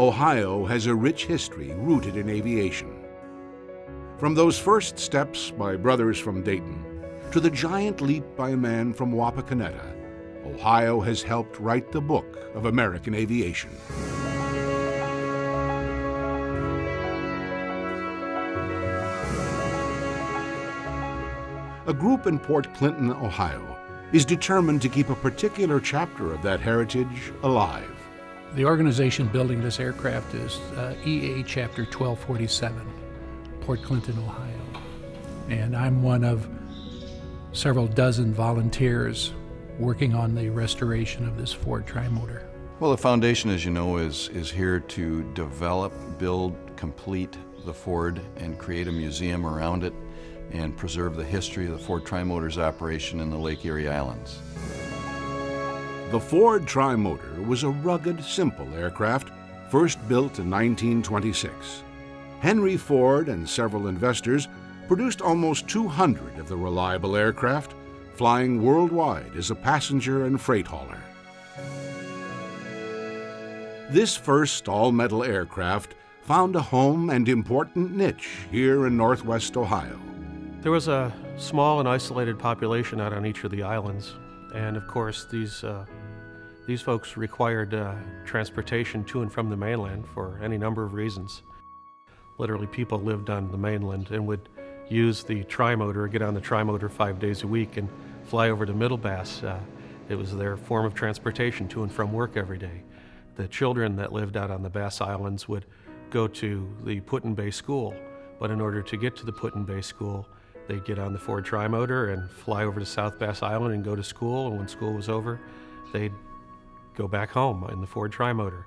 Ohio has a rich history rooted in aviation. From those first steps by brothers from Dayton to the giant leap by a man from Wapakoneta, Ohio has helped write the book of American aviation. A group in Port Clinton, Ohio, is determined to keep a particular chapter of that heritage alive. The organization building this aircraft is EA Chapter 1247, Port Clinton, Ohio. And I'm one of several dozen volunteers working on the restoration of this Ford trimotor. Well, the foundation, as you know, is here to develop, build, complete the Ford and create a museum around it and preserve the history of the Ford Trimotor's operation in the Lake Erie Islands. The Ford Trimotor was a rugged, simple aircraft, first built in 1926. Henry Ford and several investors produced almost 200 of the reliable aircraft, flying worldwide as a passenger and freight hauler. This first all-metal aircraft found a home and important niche here in Northwest Ohio. There was a small and isolated population out on each of the islands, and of course these folks required transportation to and from the mainland for any number of reasons. Literally, people lived on the mainland and would use the trimotor, get on the trimotor 5 days a week and fly over to Middle Bass. It was their form of transportation to and from work every day. The children that lived out on the Bass Islands would go to the Put-in-Bay School, but in order to get to the Put-in-Bay School, they'd get on the Ford Trimotor and fly over to South Bass Island and go to school, and when school was over, they'd go back home in the Ford Trimotor.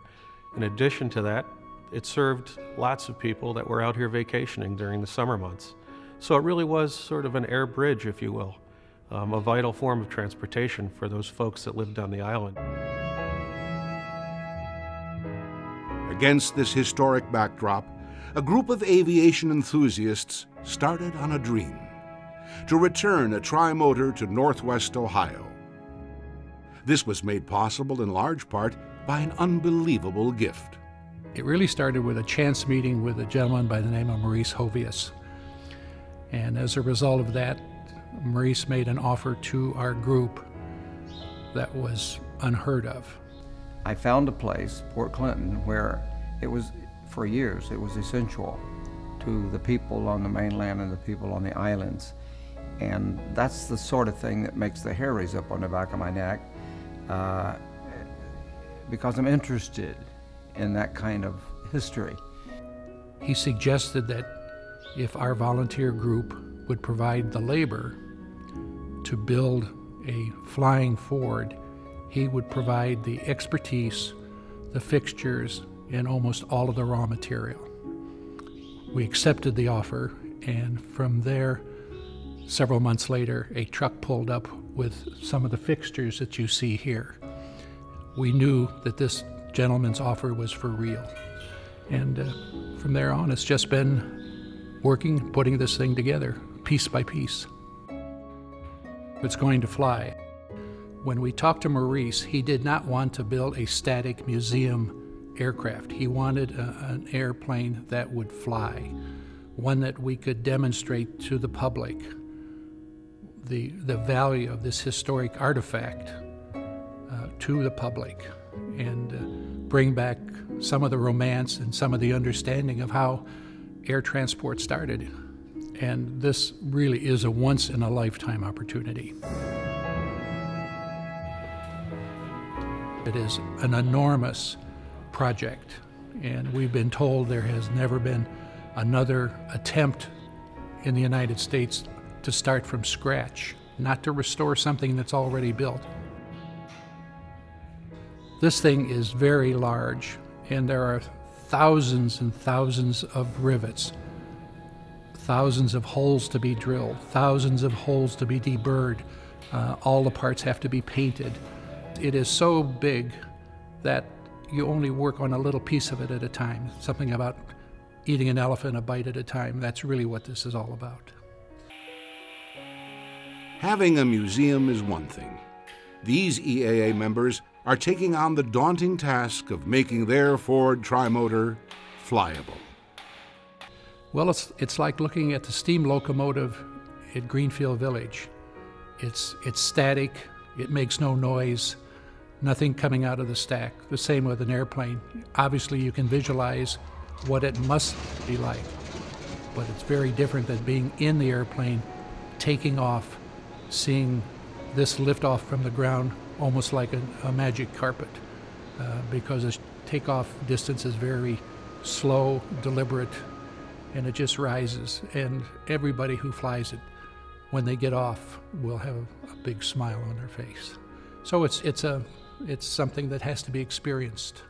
In addition to that, it served lots of people that were out here vacationing during the summer months. So it really was sort of an air bridge, if you will, a vital form of transportation for those folks that lived on the island. Against this historic backdrop, a group of aviation enthusiasts started on a dream: to return a trimotor to Northwest Ohio. This was made possible in large part by an unbelievable gift. It really started with a chance meeting with a gentleman by the name of Maurice Hovius. And as a result of that, Maurice made an offer to our group that was unheard of. I found a place, Port Clinton, where it was, for years, it was essential to the people on the mainland and the people on the islands. And that's the sort of thing that makes the hair raise up on the back of my neck, because I'm interested in that kind of history. He suggested that if our volunteer group would provide the labor to build a flying Ford, he would provide the expertise, the fixtures, and almost all of the raw material. We accepted the offer, and from there, several months later, a truck pulled up with some of the fixtures that you see here. We knew that this gentleman's offer was for real. And from there on, it's just been working, putting this thing together, piece by piece. It's going to fly. When we talked to Maurice, he did not want to build a static museum aircraft. He wanted an airplane that would fly, one that we could demonstrate to the public the value of this historic artifact to the public, and bring back some of the romance and some of the understanding of how air transport started. And this really is a once-in-a-lifetime opportunity. It is an enormous project, and we've been told there has never been another attempt in the United States to start from scratch, not to restore something that's already built. This thing is very large, and there are thousands and thousands of rivets, thousands of holes to be drilled, thousands of holes to be deburred. All the parts have to be painted. It is so big that you only work on a little piece of it at a time. Something about eating an elephant a bite at a time. That's really what this is all about. Having a museum is one thing. These EAA members are taking on the daunting task of making their Ford Trimotor flyable. Well, it's like looking at the steam locomotive at Greenfield Village. It's static, it makes no noise, nothing coming out of the stack. The same with an airplane. Obviously you can visualize what it must be like, but it's very different than being in the airplane, taking off, seeing this lift off from the ground almost like a magic carpet, because the takeoff distance is very slow, deliberate, and it just rises. And everybody who flies it, when they get off, will have a big smile on their face. So it's something that has to be experienced.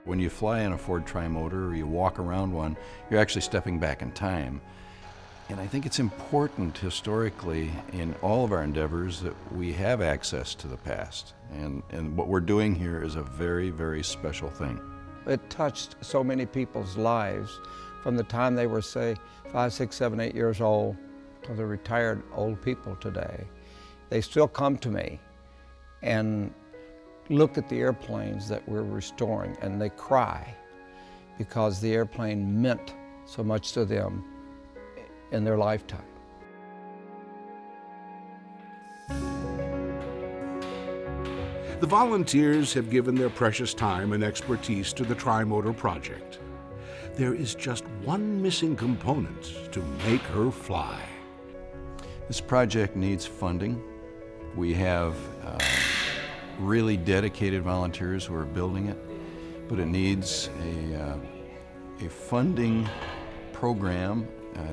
When you fly in a Ford Trimotor or you walk around one, you're actually stepping back in time. And I think it's important historically in all of our endeavors that we have access to the past. And what we're doing here is a very, very special thing. It touched so many people's lives from the time they were, say, 5, 6, 7, 8 years old to the retired old people today. They still come to me and look at the airplanes that we're restoring, and they cry because the airplane meant so much to them in their lifetime. The volunteers have given their precious time and expertise to the Trimotor project. There is just one missing component to make her fly. This project needs funding. We have really dedicated volunteers who are building it, but it needs a funding program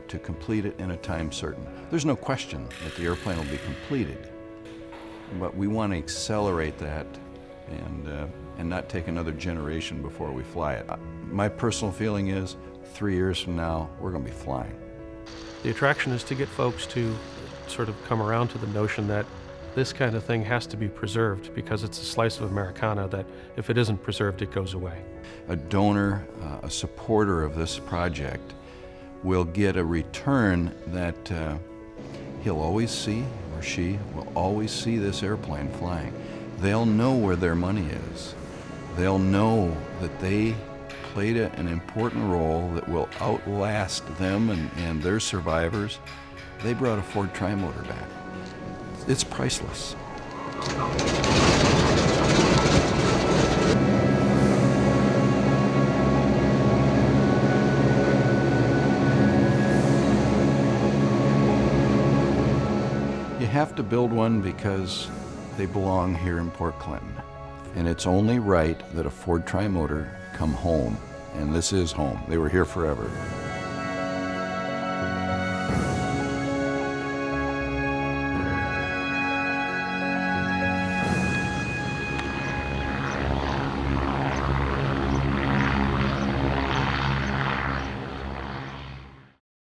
to complete it in a time certain. There's no question that the airplane will be completed, but we want to accelerate that and not take another generation before we fly it. My personal feeling is 3 years from now, we're going to be flying. The attraction is to get folks to sort of come around to the notion that this kind of thing has to be preserved, because it's a slice of Americana that if it isn't preserved, it goes away. A donor, a supporter of this project will get a return that he'll always see, or she will always see this airplane flying. They'll know where their money is. They'll know that they played an important role that will outlast them and their survivors. They brought a Ford Trimotor back. It's priceless. You have to build one because they belong here in Port Clinton. And it's only right that a Ford Trimotor come home. And this is home. They were here forever.